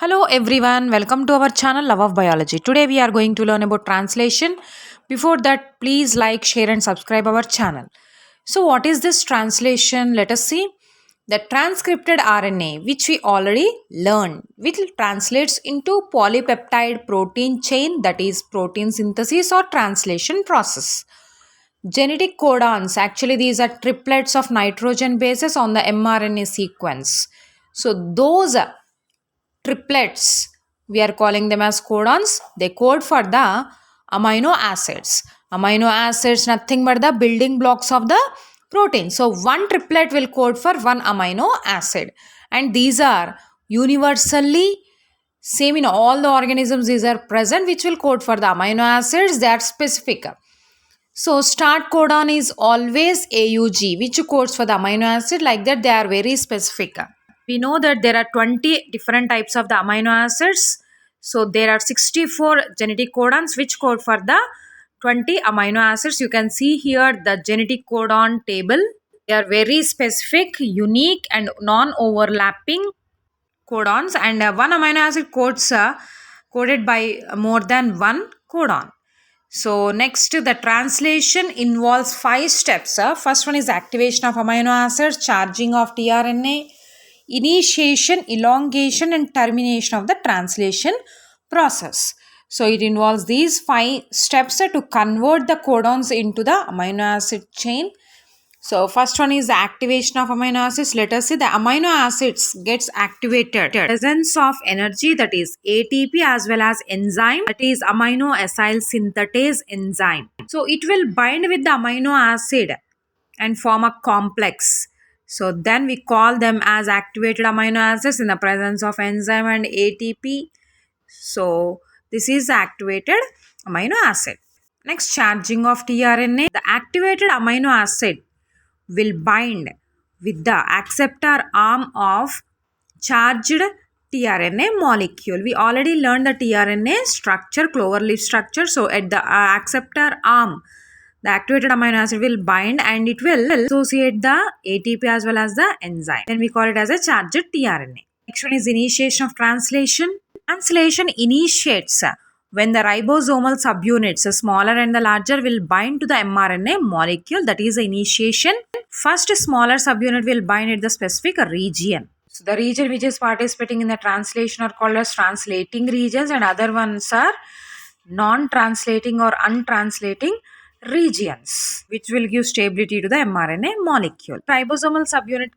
Hello everyone, welcome to our channel Love of Biology. Today we are going to learn about translation. Before that, please like, share and subscribe our channel. So what is this translation? Let us see. The transcripted RNA, which we already learned, which translates into polypeptide protein chain, that is protein synthesis or translation process. Genetic codons, actually these are triplets of nitrogen bases on the mRNA sequence. So those triplets, we are calling them as codons. They code for the amino acids, nothing but the building blocks of the protein. So one triplet will code for one amino acid, and these are universally same in all the organisms. These are present, which will code for the amino acids. They are specific. So start codon is always AUG, which codes for the amino acid. Like that, they are very specific. We know that there are 20 different types of the amino acids. So there are 64 genetic codons which code for the 20 amino acids. You can see here the genetic codon table. They are very specific, unique and non-overlapping codons, and one amino acid codes coded by more than one codon. So next, the translation involves 5 steps. First one is activation of amino acids, charging of tRNA, initiation, elongation and termination of the translation process. So it involves these 5 steps to convert the codons into the amino acid chain. So first one is the activation of amino acids. Let us see, the amino acids gets activated. Presence of energy, that is ATP, as well as enzyme, that is amino acyl synthetase enzyme. So it will bind with the amino acid and form a complex. So then we call them as activated amino acids in the presence of enzyme and ATP. So this is activated amino acid. Next, charging of tRNA. The activated amino acid will bind with the acceptor arm of charged tRNA molecule. We already learned the tRNA structure, cloverleaf structure. So at the acceptor arm, the activated amino acid will bind and it will associate the ATP as well as the enzyme. Then we call it as a charged tRNA. Next one is initiation of translation. Translation initiates when the ribosomal subunits, the smaller and the larger, will bind to the mRNA molecule. That is the initiation. First, smaller subunit will bind at the specific region. So the region which is participating in the translation are called as translating regions, and other ones are non-translating or untranslating regions, which will give stability to the mRNA molecule. Ribosomal subunit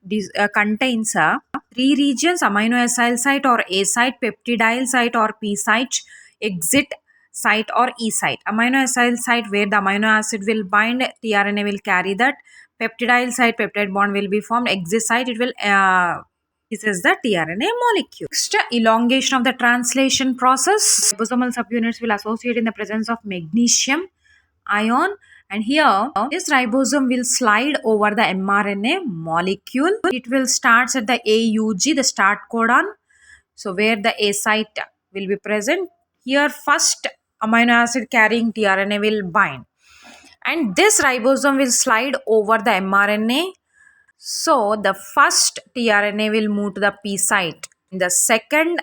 contains 3 regions: amino acyl site or A site, peptidyl site or P site, exit site or E site. Amino acyl site, where the amino acid will bind, tRNA will carry that. Peptidyl site, peptide bond will be formed. Exit site, it will this is the tRNA molecule. Next, elongation of the translation process. Ribosomal subunits will associate in the presence of magnesium ion, and here this ribosome will slide over the mRNA molecule. It will start at the AUG, the start codon. So where the A site will be present, here first amino acid carrying tRNA will bind, and this ribosome will slide over the mRNA. So the first tRNA will move to the P site. The second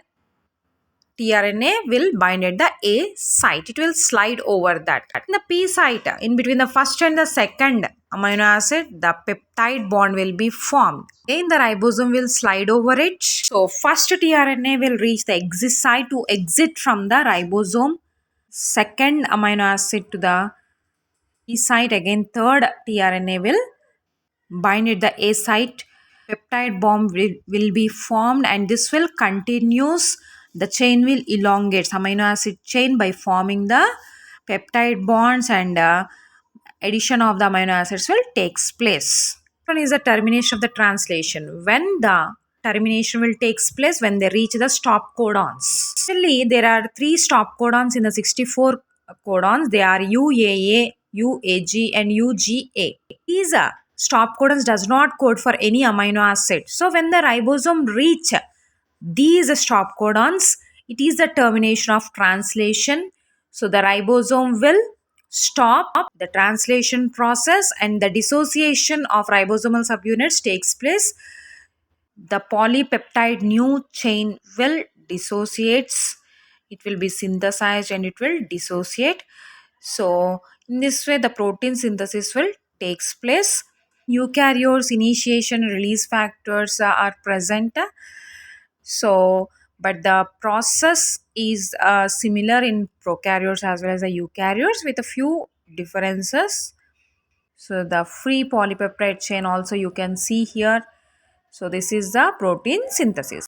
tRNA will bind at the A site. It will slide over that. In the P site, in between the first and the second amino acid, the peptide bond will be formed. Again, the ribosome will slide over it. So first tRNA will reach the exit site to exit from the ribosome. Second amino acid to the P site. Again, third tRNA will bind at the A site. Peptide bond will be formed, and this will continues. The chain will elongate, amino acid chain, by forming the peptide bonds, and addition of the amino acids will takes place. One is the termination of the translation. When the termination will takes place, when they reach the stop codons. Actually, there are 3 stop codons in the 64 codons. They are UAA, UAG and UGA. These stop codons does not code for any amino acid. So when the ribosome reach these stop codons, it is the termination of translation. So the ribosome will stop the translation process, and the dissociation of ribosomal subunits takes place. The polypeptide new chain will dissociates. It will be synthesized and it will dissociate. So in this way the protein synthesis will takes place. Eukaryotes initiation release factors are present. So but the process is similar in prokaryotes as well as the eukaryotes with a few differences. So the free polypeptide chain also you can see here. So this is the protein synthesis.